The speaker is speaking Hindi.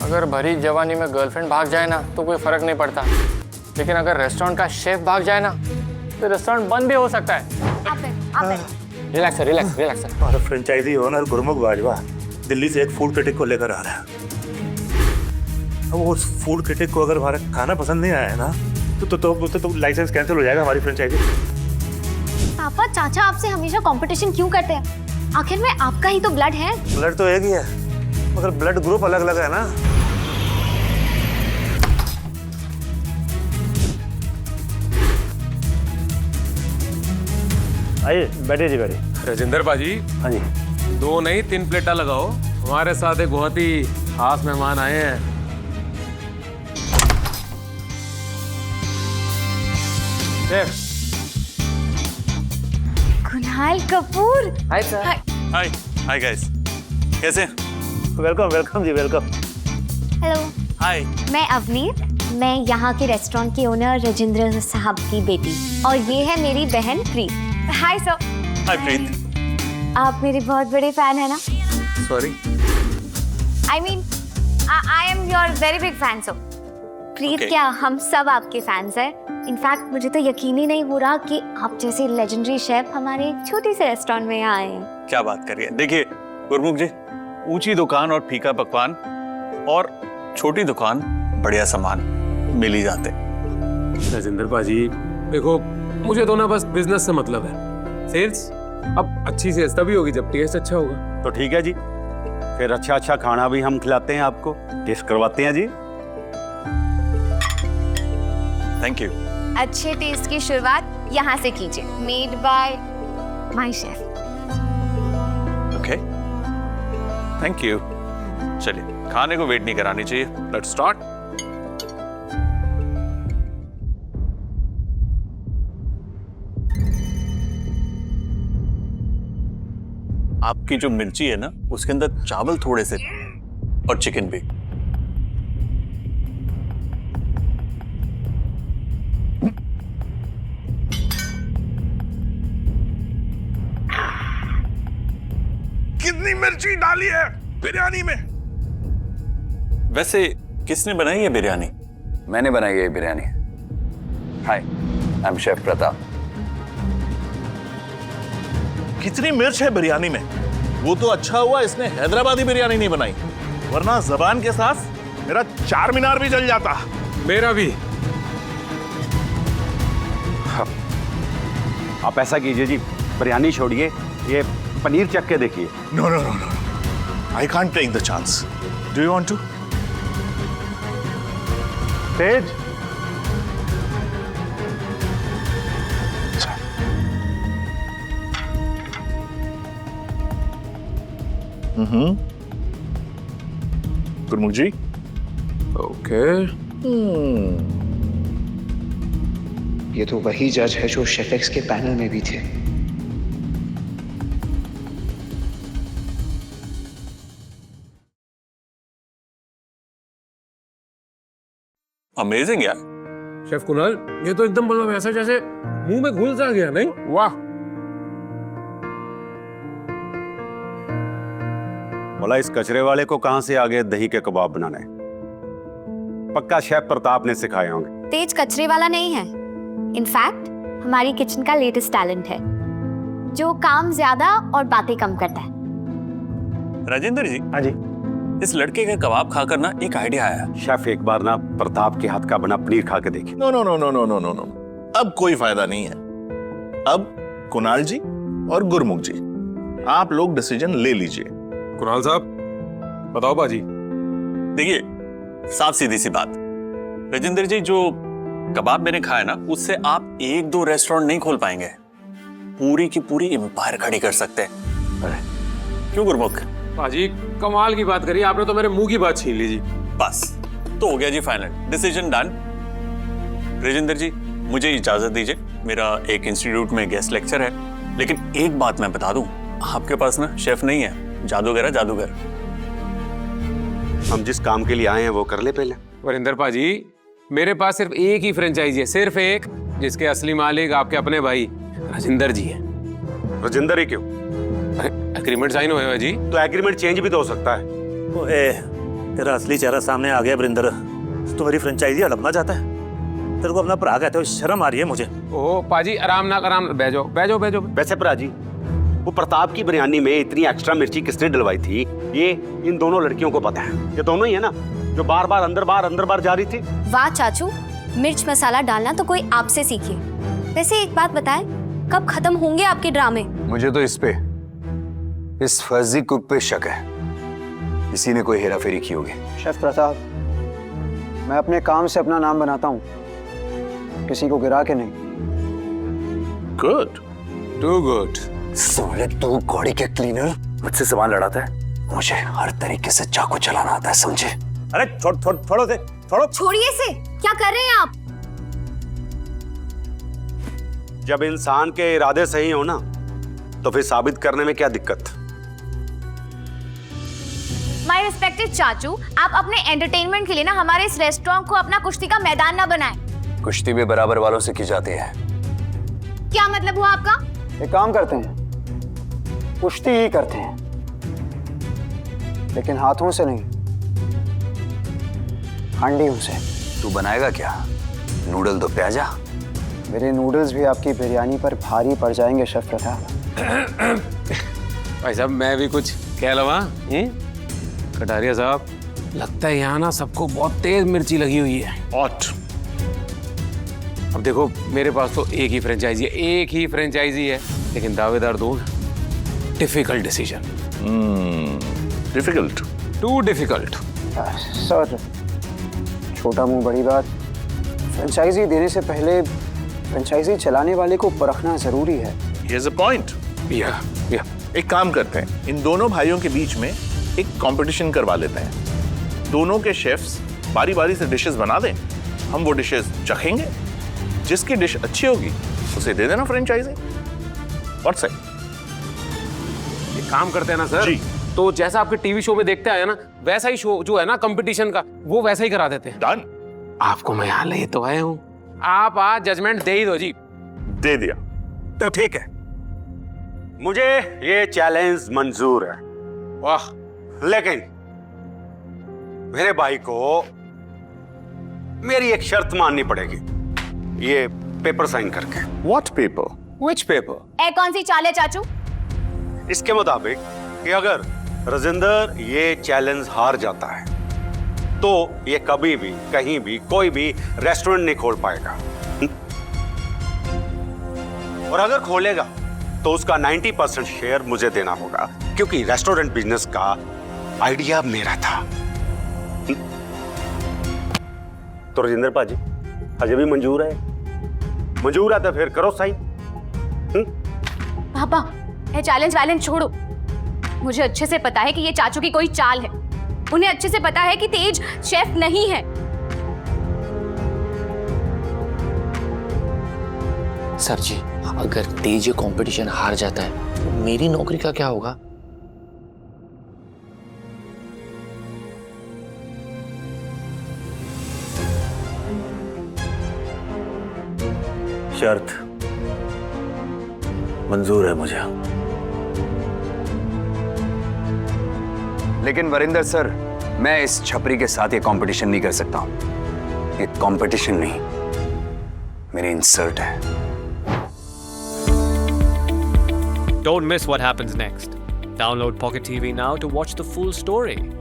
अगर भरी जवानी में गर्लफ्रेंड भाग जाए ना तो कोई फर्क नहीं पड़ता, लेकिन अगर रेस्टोरेंट का शेफ भाग जाए ना तो रेस्टोरेंट बंद भी हो सकता है। Relax relax relax. हमारा फ्रेंचाइजी ओनर गुरमुख बाजवा दिल्ली से एक फूड क्रिटिक को लेकर आ रहा है। अब उस फूड क्रिटिक को अगर हमारा खाना पसंद नहीं आया ना तो लाइसेंस कैंसिल हो जाएगा हमारी फ्रेंचाइजी। पापा चाचा आपसे हमेशा कंपटीशन क्यों करते हैं? आखिर में आपका ही तो ब्लड है। ब्लड तो एक ही है मगर ब्लड ग्रुप अलग अलग है ना। आइए बैठिए जी बैठिए। राजेंद्र बाजी, हाँ जी 2 नहीं 3 प्लेटा लगाओ। हमारे साथ एक बहुत ही खास मेहमान आए हैं। Kunal Kapoor. Hi sir. Hi hi guys, कैसे? वेलकम वेलकम जी वेलकम। Hello, hi. मैं अवनीत, मैं यहाँ के रेस्टोरेंट के ओनर राजेंद्र साहब की बेटी, और ये है मेरी बहन प्रीत। हाय सर। हाय प्रीत। आप मेरे बहुत बड़े फैन है ना? Sorry. I mean I am your very big fan sir. Preet Okay. क्या, हम सब आपके फैंस हैं। इनफैक्ट मुझे तो यकीन ही नहीं हो रहा कि आप जैसे लेजेंडरी शेफ हमारे छोटे से रेस्टोरेंट में आए हैं। क्या बात कर रही है? देखिए गुरमुख जी, ऊंची दुकान और फीका पकवान और छोटी दुकान बढ़िया सामान मिल ही जाते। राजेंद्र बाजी देखो, मुझे तो ना बस बिजनेस से मतलब है। सेल्स अब अच्छी सेल्स तभी होगी जब टेस्ट अच्छा होगा। तो ठीक है जी, फिर अच्छा अच्छा खाना भी हम खिलाते हैं आपको, टेस्ट करवाते हैं जी। Thank you. अच्छे टेस्ट की शुरुआत यहाँ से कीजिए। Made by my chef. Okay, thank you. चलिए, खाने को वेट नहीं करानी चाहिए। Let's start. आपकी जो मिर्ची है ना, उसके अंदर चावल थोड़े से और चिकन भी। कितनी मिर्ची डाली है बिरयानी में? वैसे किसने बनाई है बिरयानी? मैंने बनाई है ये बिरयानी। हाय, आई एम शेफ प्रताप। कितनी मिर्च है बिरयानी में? वो तो अच्छा हुआ इसने हैदराबादी बिरयानी नहीं बनाई, वरना जबान के साथ मेरा 4 मीनार भी जल जाता। मेरा भी। आप ऐसा कीजिए जी, बिरयानी छोड़िए, ये पनीर चख के देखिए। No no no no, I can't take the chance. Do you want to? Tej, Gurmukh ji. Okay. ये तो वही जज है जो शेफेक्स के पैनल में भी थे। अमेजिंग यार। शेफ कुणाल, ये तो एकदम मतलब ऐसा जैसे मुंह में घुल सा गया। नहीं, वाह। बोला इस कचरे वाले को कहां से आ गए दही के कबाब बनाने? पक्का शेफ प्रताप ने सिखाए होंगे। तेज कचरे वाला नहीं है। इनफैक्ट हमारी किचन का लेटेस्ट टैलेंट है, जो काम ज्यादा और बातें कम करता है। राजेंद्र जी, हाँ जी। इस लड़के का कबाब खाकर ना एक आइडिया आया। शेफ एक बार ना प्रताप के हाथ का बना पनीर खा के देखिए। No no no no no no no no, अब कोई फायदा नहीं है। अब कुणाल जी और गुरमुख जी, आप लोग डिसीजन ले लीजिए। कुणाल साहब बताओ बाजी। देखिए, साफ सीधी सी बात, राजेंद्र जी, जो कबाब मैंने खाया ना, उससे आप 1-2 रेस्टोरेंट नहीं खोल पाएंगे, पूरी की पूरी एम्पायर खड़ी कर सकते हैं। अरे क्यों गुरमुख? बाजी कमाल की बात करी आपने, तो मेरे मुंह की बात छीन ली जी। बस तो हो गया जी, फाइनल डिसीजन डन। राजेंद्र जी, मुझे इजाजत दीजिए, मेरा एक इंस्टीट्यूट में गेस्ट लेक्चर है, लेकिन एक बात मैं बता दूं, आपके पास ना शेफ नहीं है, जादूगर है, जादूगर। हम जिस काम के लिए आए हैं वो कर ले पहले। वरिंदर पाजी, मेरे पास सिर्फ एक ही फ्रेंचाइजी है, सिर्फ एक, जिसके असली मालिक आपके अपने भाई राजेंद्र जी हैं। राजेंद्र ही क्यों? एग्रीमेंट साइन हुए हुए जी। तो एग्रीमेंट चेंज भी तो हो सकता है। तेरा असली चेहरा सामने आ गया वरिंदर। तू मेरी फ्रेंचाइजी हड़पना चाहता है? तेरे को अपना भरा कहते हो, शर्म आ रही है मुझे। ओ पाजी आराम बैठो बैठो बैठो। वैसे भरा जी, वो प्रताप की बिरयानी में इतनी एक्स्ट्रा मिर्ची किसने डलवाई थी, ये इन दोनों लड़कियों को पता है। ये दोनों ही है ना जो बार बार अंदर बार जा रही थी। वाह चाचू, मिर्च मसाला डालना तो कोई आपसे सीखे। वैसे एक बात बताएं, कब खत्म होंगे आपके ड्रामे? मुझे तो इस फर्जी कुक पे शक है। इसी ने कोई हेराफेरी की होगी। शेफ प्रताप, मैं अपने काम से अपना नाम बनाता हूँ, किसी को गिरा के नहीं। Good, too good. साले तू घोड़ी के क्लीनर मुझसे सामान लड़ाता है। मुझे हर तरीके से चाकू चलाना आता है, समझे? अरे छोड़ो। छोड़िए से, क्या कर रहे हैं आप? जब इंसान के इरादे सही हो ना, तो फिर साबित करने में क्या दिक्कत? माय रिस्पेक्टेड चाचू, आप अपने एंटरटेनमेंट के लिए ना हमारे इस रेस्टोरेंट को अपना कुश्ती का मैदान ना बनाएं। कुश्ती भी बराबर वालों से की जाती है। क्या मतलब हुआ आपका? एक काम करते हैं, कुश्ती ही करते हैं, लेकिन हाथों से नहीं, हांडियों से। तू बनाएगा क्या? नूडल दो प्याजा। मेरे नूडल्स भी आपकी बिरयानी पर भारी पड़ जाएंगे शेफ प्रताप। भाई साहब मैं भी कुछ कह लवा। कटारिया साहब, लगता है यहाँ ना सबको बहुत तेज मिर्ची लगी हुई है। अब देखो मेरे पास तो एक ही फ्रेंचाइजी है, लेकिन दावेदार दो। Difficult decision. Difficult, too difficult. Sir, छोटा मुंह बड़ी बात। फ्रेंचाइजी देने से पहले फ्रेंचाइजी चलाने वाले को परखना जरूरी है। Here's a point. या एक काम करते हैं, इन दोनों भाइयों के बीच में एक कंपटीशन करवा लेते हैं। दोनों के शेफ्स बारी बारी से डिशेस बना दें, हम वो डिशेस चखेंगे, जिसकी डिश अच्छी होगी उसे दे देना फ्रेंचाइजी। What's it? एक काम करते हैं ना सर जी। तो जैसा आपके टीवी शो में देखते आए ना, वैसा ही शो जो है ना कंपटीशन का, वो वैसा ही करा देते हैं। डन। आपको मैं यहाँ ले तो आया हूँ, आप आज जजमेंट दे ही दो जी। दे दिया। तो ठीक है, मुझे ये चैलेंज मंजूर है। वाह। लेकिन मेरे भाई को मेरी एक शर्त माननी पड़ेगी, ये पेपर साइन करके। What paper? Which paper? ए कौन सी चाल है चाचू? इसके मुताबिक कि अगर राजेंद्र ये चैलेंज हार जाता है तो ये कभी भी कहीं भी कोई भी रेस्टोरेंट नहीं खोल पाएगा, और अगर खोलेगा तो उसका 90% शेयर मुझे देना होगा, क्योंकि रेस्टोरेंट बिजनेस का आइडिया मेरा था। तो राजेंद्र पाजी, अजय भी मंजूर है? मंजूर है तो फिर करो साइन। पापा, ये चैलेंज छोड़ो। मुझे अच्छे से पता है कि ये चाचू की कोई चाल है। उन्हें अच्छे से पता है कि तेज शेफ नहीं है। सर जी, अगर तेज ये कंपटीशन हार जाता है तो मेरी नौकरी का क्या होगा? शर्त मंजूर है मुझे। लेकिन वरिंदर सर, मैं इस छपरी के साथ ये कंपटीशन नहीं कर सकता हूं। ये कंपटीशन नहीं, मेरी इंसल्ट है। Don't miss what happens next. Download Pocket TV now to watch the full story.